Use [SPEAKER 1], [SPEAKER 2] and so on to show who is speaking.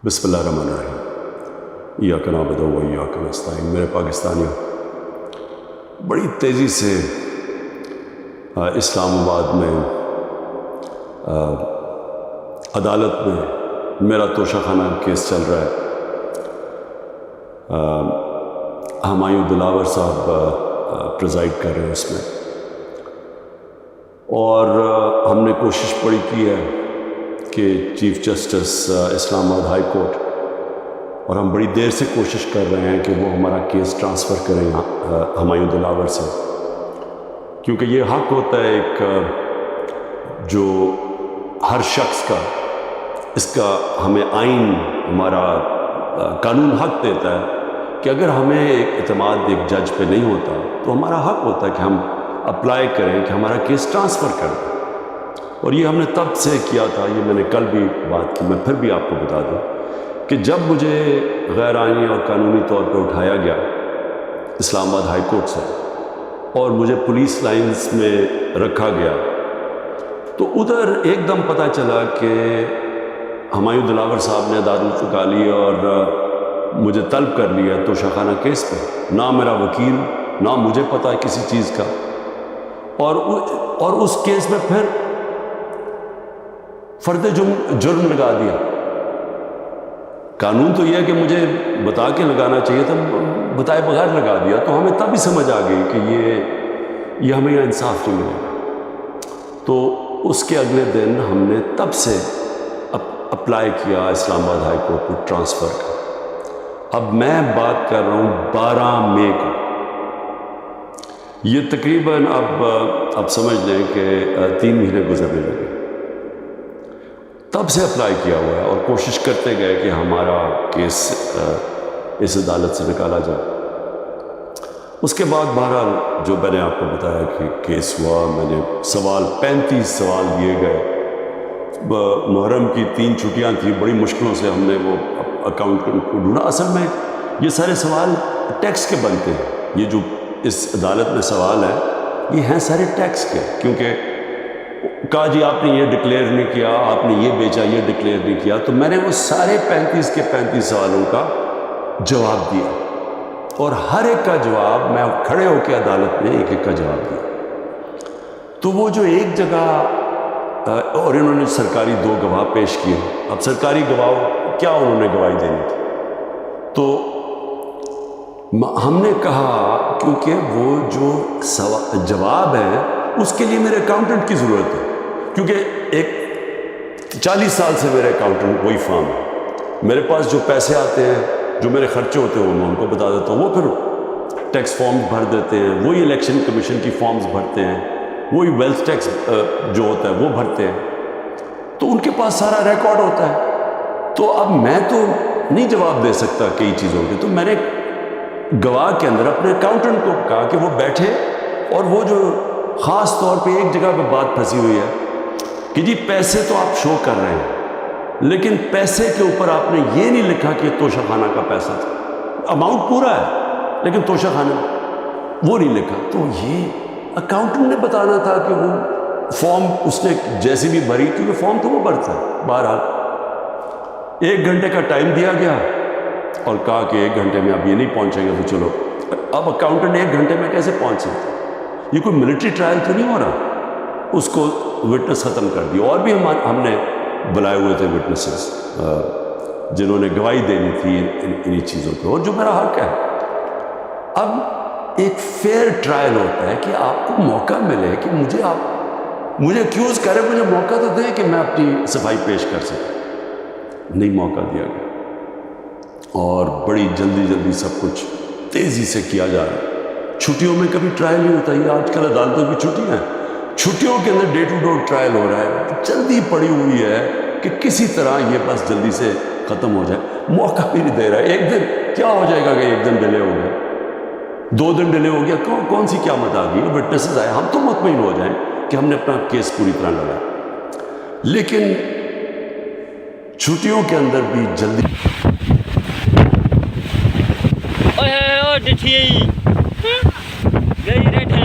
[SPEAKER 1] بسم اللہ الرحمن الرحیم ایاک نعبد و ایاک نستعین۔ میرے پاکستانیوں، بڑی تیزی سے اسلام آباد میں عدالت میں میرا توشہ خانہ کیس چل رہا ہے۔ ہمایوں دلاور صاحب پریزائڈ کر رہے ہیں اس میں، اور ہم نے کوشش بڑی کی ہے کہ چیف جسٹس اسلام آباد ہائی کورٹ، اور ہم بڑی دیر سے کوشش کر رہے ہیں کہ وہ ہمارا کیس ٹرانسفر کریں ہمایوں دلاور سے، کیونکہ یہ حق ہوتا ہے ایک جو ہر شخص کا، اس کا ہمیں آئین، ہمارا قانون حق دیتا ہے کہ اگر ہمیں ایک اعتماد ایک جج پہ نہیں ہوتا تو ہمارا حق ہوتا ہے کہ ہم اپلائی کریں کہ ہمارا کیس ٹرانسفر کر دیں۔ اور یہ ہم نے تب سے کیا تھا، یہ میں نے کل بھی بات کی، میں پھر بھی آپ کو بتا دوں کہ جب مجھے غیر آئینی اور قانونی طور پہ اٹھایا گیا اسلام آباد ہائی کورٹ سے اور مجھے پولیس لائنز میں رکھا گیا، تو ادھر ایک دم پتہ چلا کہ ہمایوں دلاور صاحب نے عدالت لگا لی اور مجھے طلب کر لیا توشہ خانہ کیس پہ، نہ میرا وکیل، نہ مجھے پتہ ہے کسی چیز کا، اور اس کیس میں پھر فرد جرم لگا دیا۔ قانون تو یہ ہے کہ مجھے بتا کے لگانا چاہیے تھا، بتائے بغیر لگا دیا، تو ہمیں تب ہی سمجھ آ گئی کہ یہ ہمیں انصاف نہیں ملے گا۔ تو اس کے اگلے دن ہم نے تب سے اپلائی کیا اسلام آباد ہائی کورٹ کو ٹرانسفر کا۔ اب میں بات کر رہا ہوں 12 مئی کو، یہ تقریباً اب سمجھ لیں کہ 3 مہینے گزرنے لگے، تب سے اپلائی کیا ہوا ہے، اور کوشش کرتے گئے کہ ہمارا کیس اس عدالت سے نکالا جائے۔ اس کے بعد بہرحال جو میں نے آپ کو بتایا کہ کیس ہوا، میں نے 35 سوال دیے گئے۔ محرم کی 3 چھٹیاں تھیں، بڑی مشکلوں سے ہم نے وہ اکاؤنٹنٹ کو ڈھونڈا۔ اصل میں یہ سارے سوال ٹیکس کے بنتے ہیں، یہ جو اس عدالت میں سوال ہے یہ ہیں سارے ٹیکس کے، کیونکہ کہا جی آپ نے یہ ڈکلیئر نہیں کیا، آپ نے یہ بیچا، یہ ڈکلیئر نہیں کیا، تو میں نے وہ سارے 35 کے 35 سوالوں کا جواب دیا، اور ہر ایک کا جواب میں کھڑے ہو کے عدالت میں ایک ایک کا جواب دیا۔ تو وہ جو ایک جگہ، اور انہوں نے سرکاری 2 گواہ پیش کیے، اب سرکاری گواہ کیا انہوں نے گواہی دینی تھی، تو ہم نے کہا کیونکہ وہ جو جواب ہے اس کے لیے میرے اکاؤنٹنٹ کی ضرورت ہے، کیونکہ ایک 40 سال سے میرے اکاؤنٹنٹ وہی فارم ہے، میرے پاس جو پیسے آتے ہیں، جو میرے خرچے ہوتے ہیں وہ میں ان کو بتا دیتا ہوں، وہ پھر ٹیکس فارمز بھر دیتے ہیں، وہی الیکشن کمیشن کی فارمز بھرتے ہیں، وہی ویلتھ ٹیکس جو ہوتا ہے وہ بھرتے ہیں، تو ان کے پاس سارا ریکارڈ ہوتا ہے۔ تو اب میں تو نہیں جواب دے سکتا کئی چیزوں کے، تو میں نے گواہ کے اندر اپنے اکاؤنٹنٹ کو کہا کہ وہ بیٹھے، اور وہ جو خاص طور پہ ایک جگہ پہ بات پھنسی ہوئی ہے کہ جی پیسے تو آپ شو کر رہے ہیں، لیکن پیسے کے اوپر آپ نے یہ نہیں لکھا کہ توشہ خانہ کا پیسہ تھا، اماؤنٹ پورا ہے لیکن توشہ خانہ وہ نہیں لکھا۔ تو یہ اکاؤنٹنٹ نے بتانا تھا کہ وہ فارم اس نے جیسی بھی بھری، کیونکہ فارم تو وہ بھرتا ہے۔ بہرحال 1 گھنٹے کا ٹائم دیا گیا اور کہا کہ 1 گھنٹے میں اب یہ نہیں پہنچیں گے تو چلو۔ اب اکاؤنٹنٹ 1 گھنٹے میں کیسے پہنچ سکتا؟ یہ کوئی ملٹری ٹرائل تو نہیں ہو رہا۔ اس کو وٹنس ختم کر دیا، اور بھی ہم نے بلائے ہوئے تھے وٹنسز جنہوں نے گواہی دینی تھی انہی چیزوں پہ، اور جو میرا حق ہے۔ اب ایک فیئر ٹرائل ہوتا ہے کہ آپ کو موقع ملے کہ مجھے ایکیوز کرے، مجھے موقع تو دیں کہ میں اپنی صفائی پیش کر سکوں۔ نہیں موقع دیا گیا، اور بڑی جلدی سب کچھ تیزی سے کیا جا رہا ہے۔ چھٹیوں میں کبھی ٹرائل نہیں ہوتا، یہ آج کل عدالتوں کی چھٹیاں ہیں، چھٹیوں کے another day to day trial ہو رہا ہے، جلدی پڑی ہوئی ہے کہ کسی طرح یہ بس جلدی سے ختم ہو جائے، موقع بھی نہیں دے رہا ہے۔ 1 دن کیا ہو جائے گا کہ 1 دن ڈیلے ہو گیا، 2 دن ڈیلے ہو گیا، کون سی قیامت آ گئی؟ وٹنسز آئے، ہم تو مطمئن ہو جائیں کہ ہم نے اپنا کیس پوری طرح لڑا، لیکن چھٹیوں کے اندر بھی جلدی
[SPEAKER 2] گئی ریٹ ہے